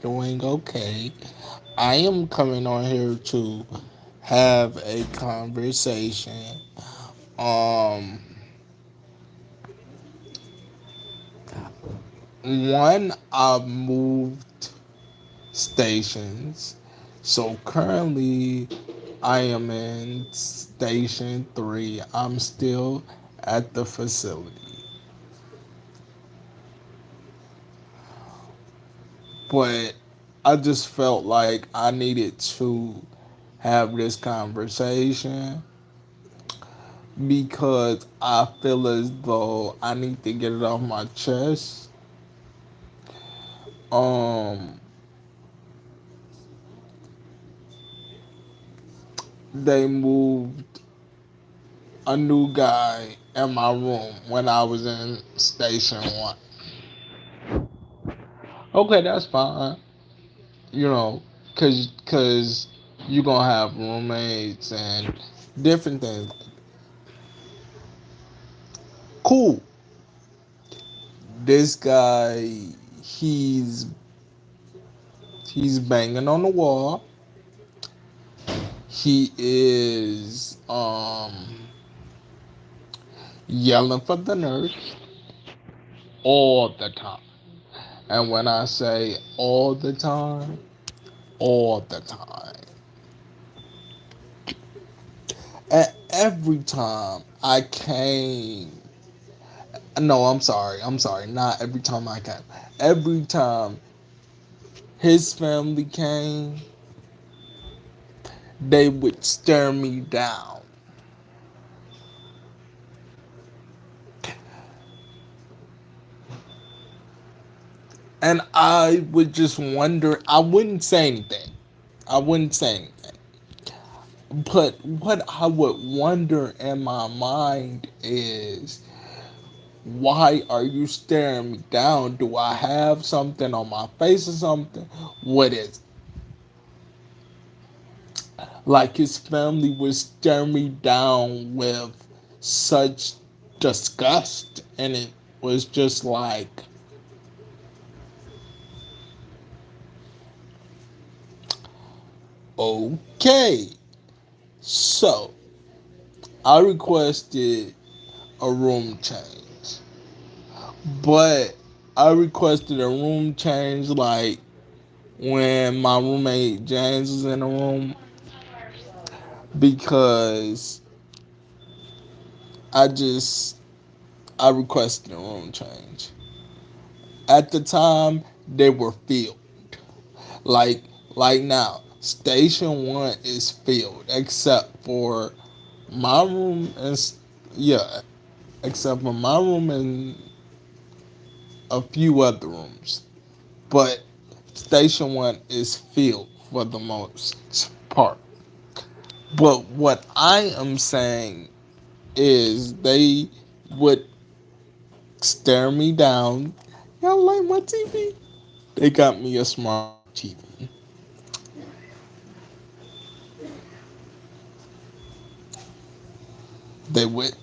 Doing okay. I am coming on here to have a conversation. Um, I've moved stations. So currently, I am in station three. I'm still at the facility. But I just felt like I needed to have this conversation because I feel as though I need to get it off my chest. Um, they moved a new guy in my room when I was in station one. Okay, that's fine. You know, cause you gonna have roommates and different things. Cool. This guy, he's he's banging on the wall. He is yelling for the nurse all the time. And when I say all the time. And every time I came, no, I'm sorry, not every time I came. Every time his family came, they would stare me down. And I would just wonder, I wouldn't say anything. I wouldn't say anything. But what I would wonder in my mind is, why are you staring me down? Do I have something on my face or something? What is it? Like his family would stare me down with such disgust, and it was just like, okay. So I requested a room change, but I requested a room change like when my roommate James was in the room because I just I requested a room change. At the time, they were filled. Like like now, station one is filled except for my room and yeah, except for my room and a few other rooms. But station one is filled for the most part. But what I am saying is they would stare me down. Y'all like my TV? They got me a smart TV. They would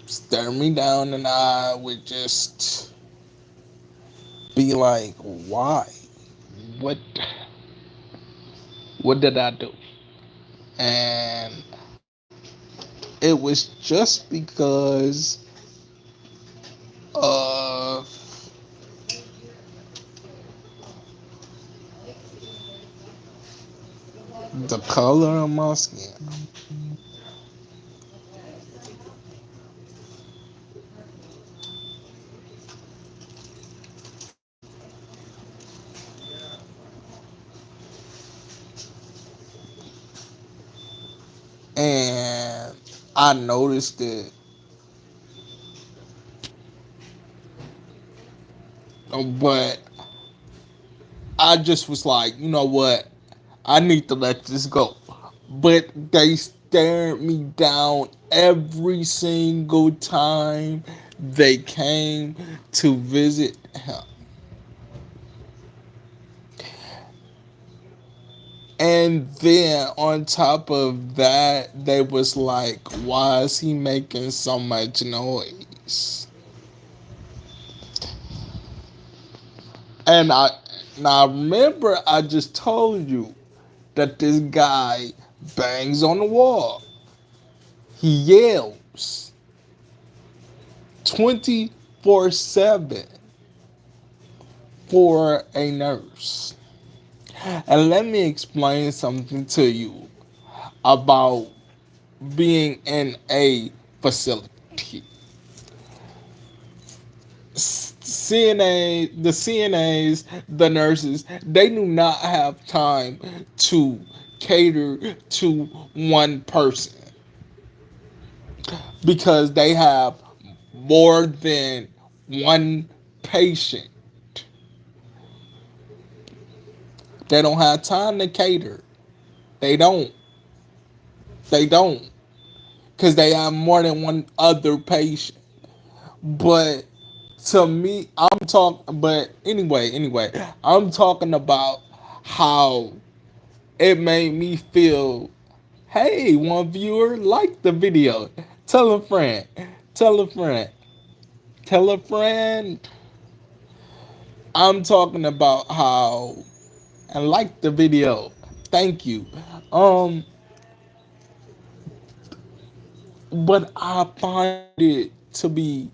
stare me down and I would just be like, why? What what did I do? And it was just because of the color of my skin. And I noticed it, but I just was like, you know what? I need to let this go. But they stared me down every single time they came to visit him. And then on top of that, they was like, why is he making so much noise? And Now remember, I just told you that this guy bangs on the wall. He yells 24/7 for a nurse. And let me explain something to you about being in a facility. CNAs, the nurses, they do not have time to cater to one person because they have more than one patient. They don't have time to cater. They don't. They don't. Because they have more than one other patient. But to me, anyway, I'm talking about how it made me feel. Hey, one viewer, like the video. Tell a friend. Tell a friend. Tell a friend. I'm talking about how and like the video. Thank you. Um, but I find it to be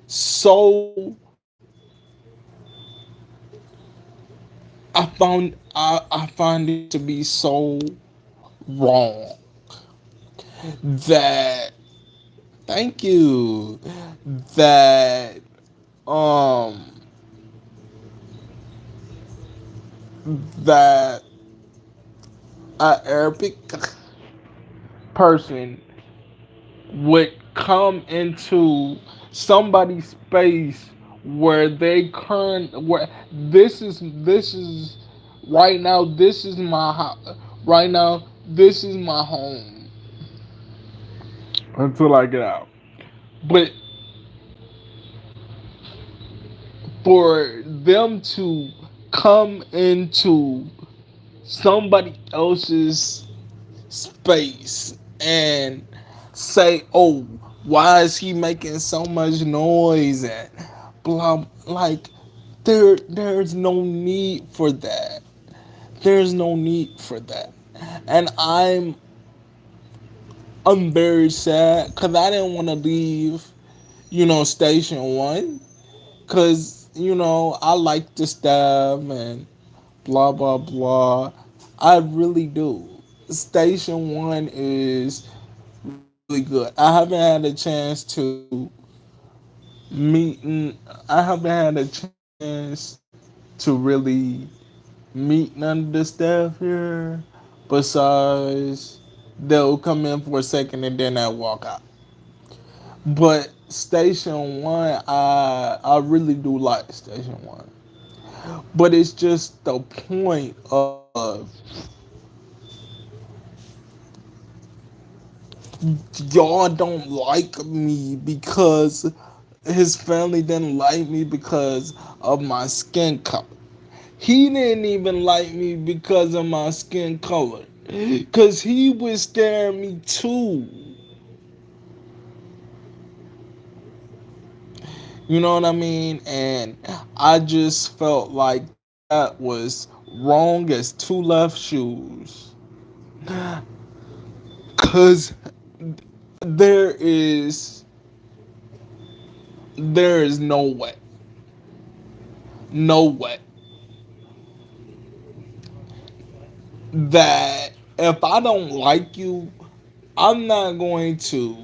so. I find it to be so wrong that thank you that um that a Arabic person would come into somebody's space where they current where this is right now this is my right now this is my home until I get out. But for them to come into somebody else's space and say, "Oh, why is he making so much noise?" and blah, like there's no need for that. There's no need for that, and I'm very sad because I didn't want to leave, Station One, because I like the staff and blah blah blah. I really do. Station One is really good. I haven't had a chance to meet. I haven't had a chance to really meet none of the staff here. Besides, they'll come in for a second and then they'll walk out. But Station One, I really do like Station One. But it's just the point of y'all don't like me because his family didn't like me because of my skin color. He didn't even like me because of my skin color. Because he was scaring me too. You know what I mean? And I just felt like that was wrong as two left shoes. Because there is there is no way, no way that if I don't like you, I'm not going to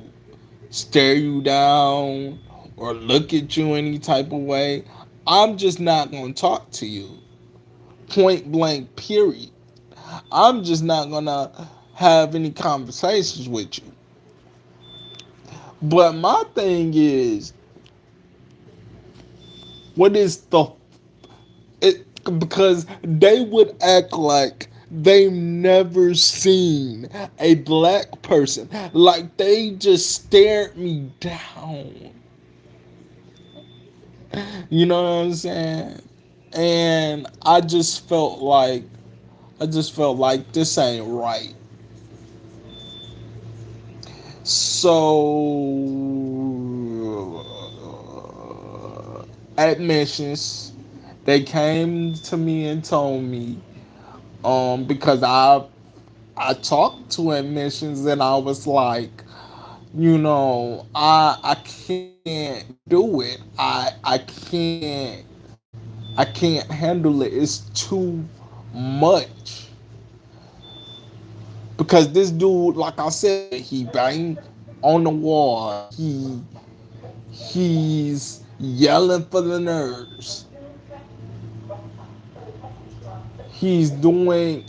stare you down or look at you any type of way. I'm just not going to talk to you. Point blank, period. I'm just not going to have any conversations with you. But my thing is, what is the it because they would act like they never seen a black person, like they just stared me down. You know what I'm saying? And I just felt like this ain't right. So admissions They came to me and told me, because I talked to admissions and I was like, I can't do it. I can't handle it. It's too much. Because this dude, like I said, he banged on the wall. He's yelling for the nurse. He's doing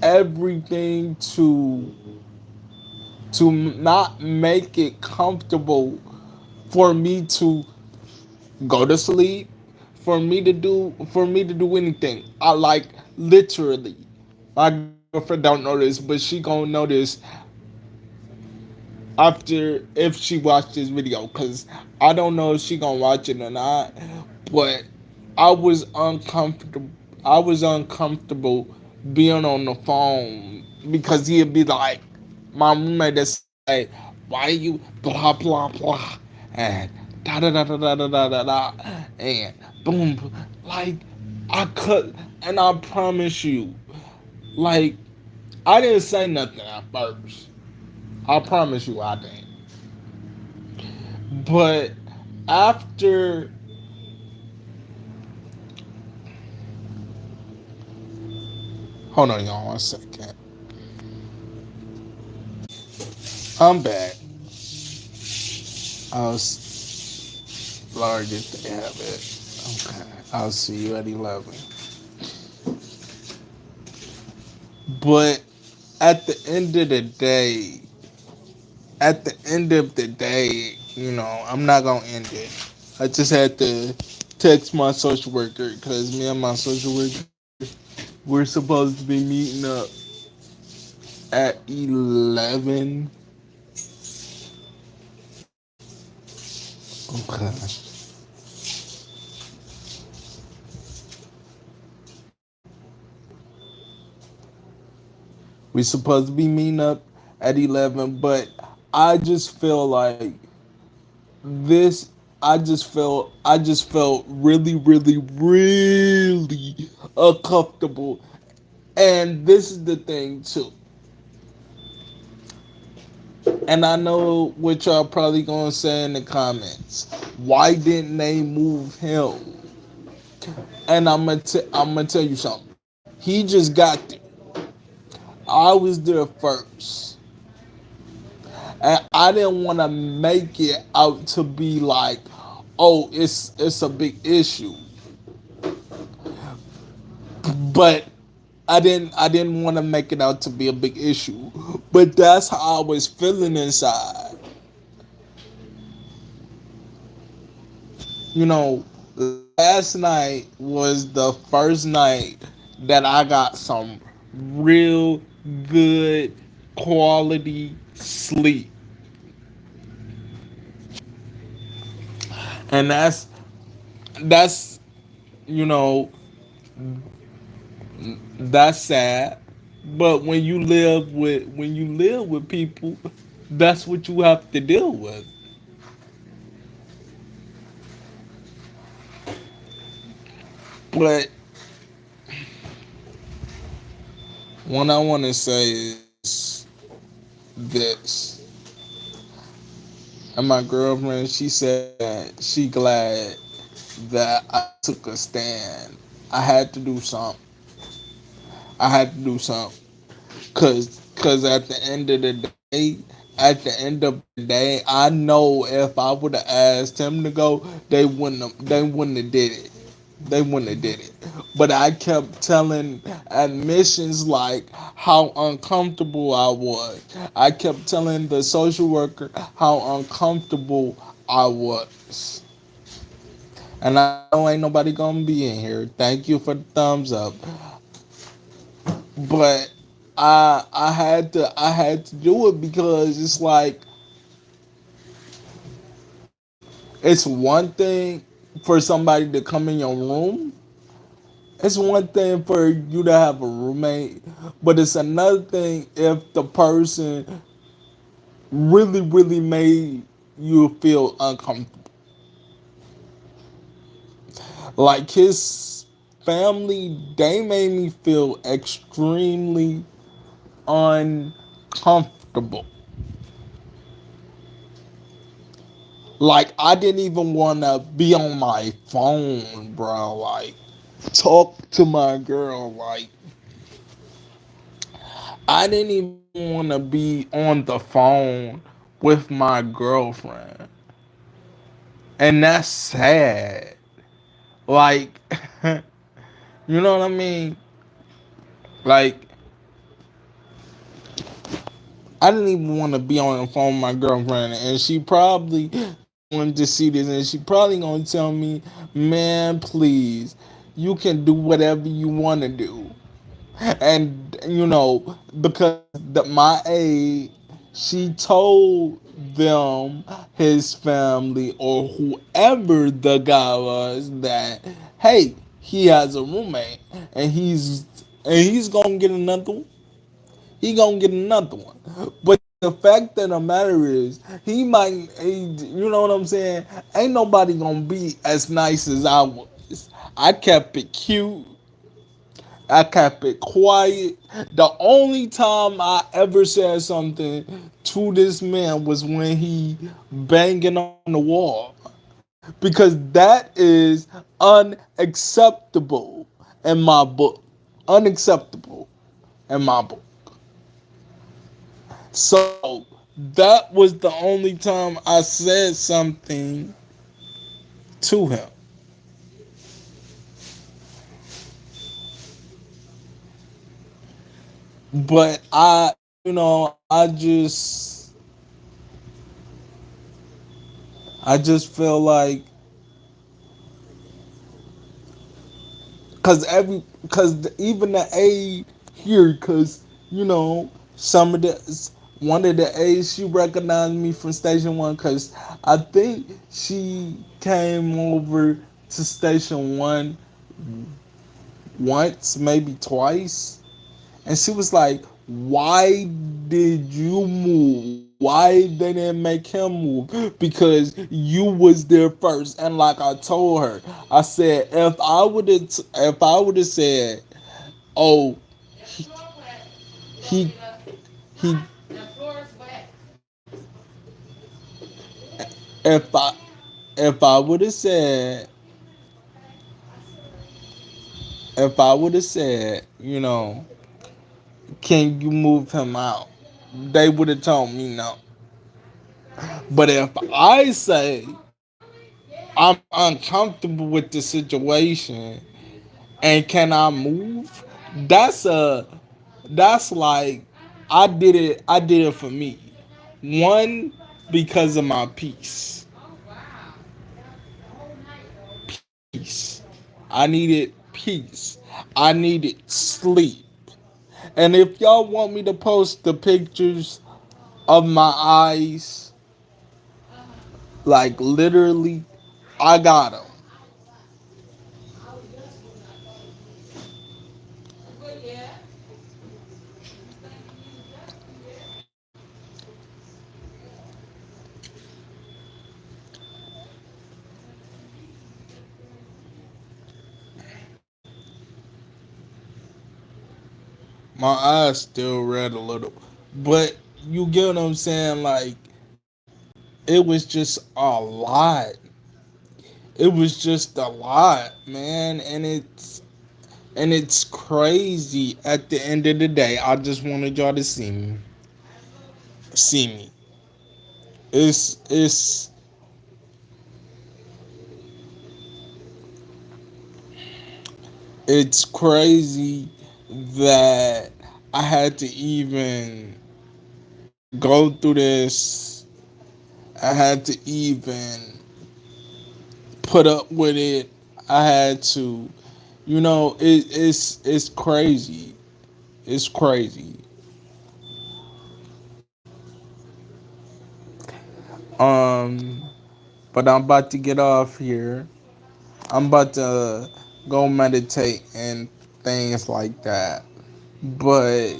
everything to not make it comfortable for me to go to sleep, for me to do anything. I like literally. My girlfriend don't know this, but she gonna notice after if she watched this video, cause I don't know if she gonna watch it or not. But I was uncomfortable. I was uncomfortable being on the phone because he'd be like, my roommate would say, "Why you blah blah blah," and da da da da da da da da da, and boom, like I could, and I promise you, like I didn't say nothing at first. I promise you, I didn't. But after, hold on, y'all, 1 second. I'm back. I was Lord, get the habit. Okay, I'll see you at 11. But at the end of the day, at the end of the day, I'm not gonna end it. I just had to text my social worker because me and my social worker we're supposed to be meeting up at 11. Okay. We're supposed to be meeting up at 11, but I just feel like this I just felt really really really uncomfortable. And this is the thing too. And I know what y'all probably gonna say in the comments. Why didn't they move him? And I'm gonna tell you something. He just got there. I was there first. And I didn't want to make it out to be like, oh, it's a big issue. But I didn't want to make it out to be a big issue. But that's how I was feeling inside. You know, last night was the first night that I got some real good quality sleep. And that's you know, that's sad. But when you live with people, that's what you have to deal with. But what I want to say is this. And my girlfriend, she said she glad that I took a stand. I had to do something. I had to do something. Cause at the end of the day, I know if I would have asked him to go, they wouldn't have did it. They wouldn't have did it. But I kept telling admissions like how uncomfortable I was. I kept telling the social worker how uncomfortable I was. And I know ain't nobody gonna be in here. Thank you for the thumbs up. But I had to do it because it's like it's one thing for somebody to come in your room. It's one thing for you to have a roommate, but it's another thing if the person really really made you feel uncomfortable. Like his family, they made me feel extremely uncomfortable. Like I didn't even want to be on my phone, bro. Like talk to my girl. Like I didn't even want to be on the phone with my girlfriend, and that's sad. Like, you know what I mean? Like I didn't even want to be on the phone with my girlfriend, and she probably going to see this, and she probably gonna tell me, "Man, please, you can do whatever you want to do." And because my aide, she told them, his family or whoever the guy was, that hey, he has a roommate, and he's gonna get another one. He gonna get another one. But the fact of the matter is, you know what I'm saying? Ain't nobody gonna be as nice as I was. I kept it cute. I kept it quiet. The only time I ever said something to this man was when he banging on the wall. Because that is unacceptable in my book. Unacceptable in my book. So that was the only time I said something to him. But I just feel like because even the aide here, because some of the one of the aides, she recognized me from Station One, because I think she came over to Station One once, maybe twice, and she was like, "Why did you move? Why they didn't make him move? Because you was there first." And like I told her, I said, if I would have said, "Oh, he he, he if I would have said if I would have said, can you move him out?" They would have told me no. But if I say I'm uncomfortable with the situation and can I move, that's a that's like I did it for me. One, because of my peace. Peace. I needed peace. I needed sleep. And if y'all want me to post the pictures of my eyes, like literally, I got them. My eyes still red a little. But you get what I'm saying? Like, it was just a lot. It was just a lot, man. And it's crazy at the end of the day. I just wanted y'all to see me. See me. It's it's crazy that I had to even go through this. I had to even put up with it. I had to, it's crazy. It's crazy. Um, but I'm about to get off here. I'm about to go meditate and things like that. But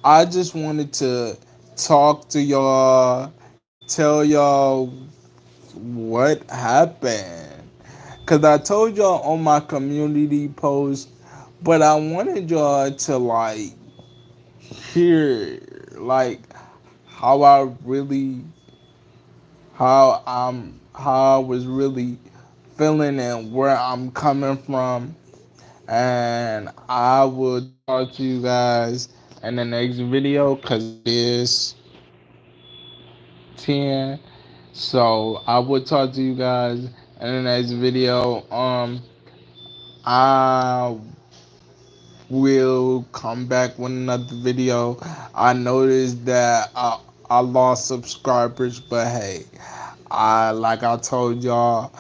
I just wanted to talk to y'all, tell y'all what happened. Cause I told y'all on my community post, but I wanted y'all to like hear like how I really how I was really feeling and where I'm coming from. And I will talk to you guys in the next video because it is 10. So I will talk to you guys in the next video. I will come back with another video. I noticed that I lost subscribers, but hey, I told y'all,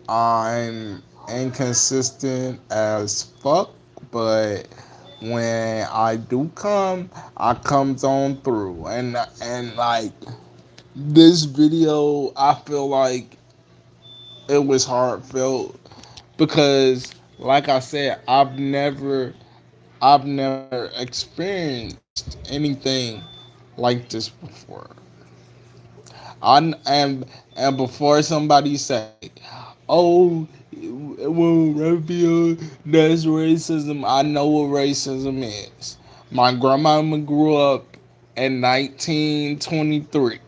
I'm inconsistent as fuck, but when I do come, I comes on through, and like this video, I feel like it was heartfelt because, like I said, I've never experienced anything like this before. I and before somebody say, "Oh, well, Raphael, that's racism," I know what racism is. My grandmama grew up in 1923.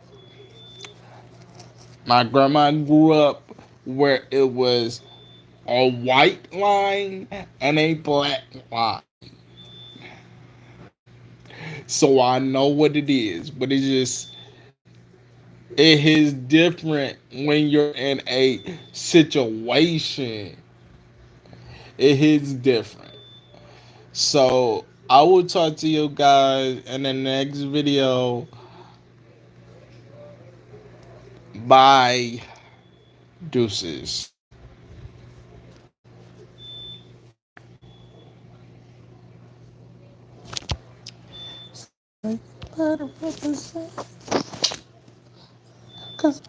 My grandma grew up where it was a white line and a black line. So I know what it is, but it is different when you're in a situation. It is different. So I will talk to you guys in the next video. Bye. Deuces. Better represent. Cause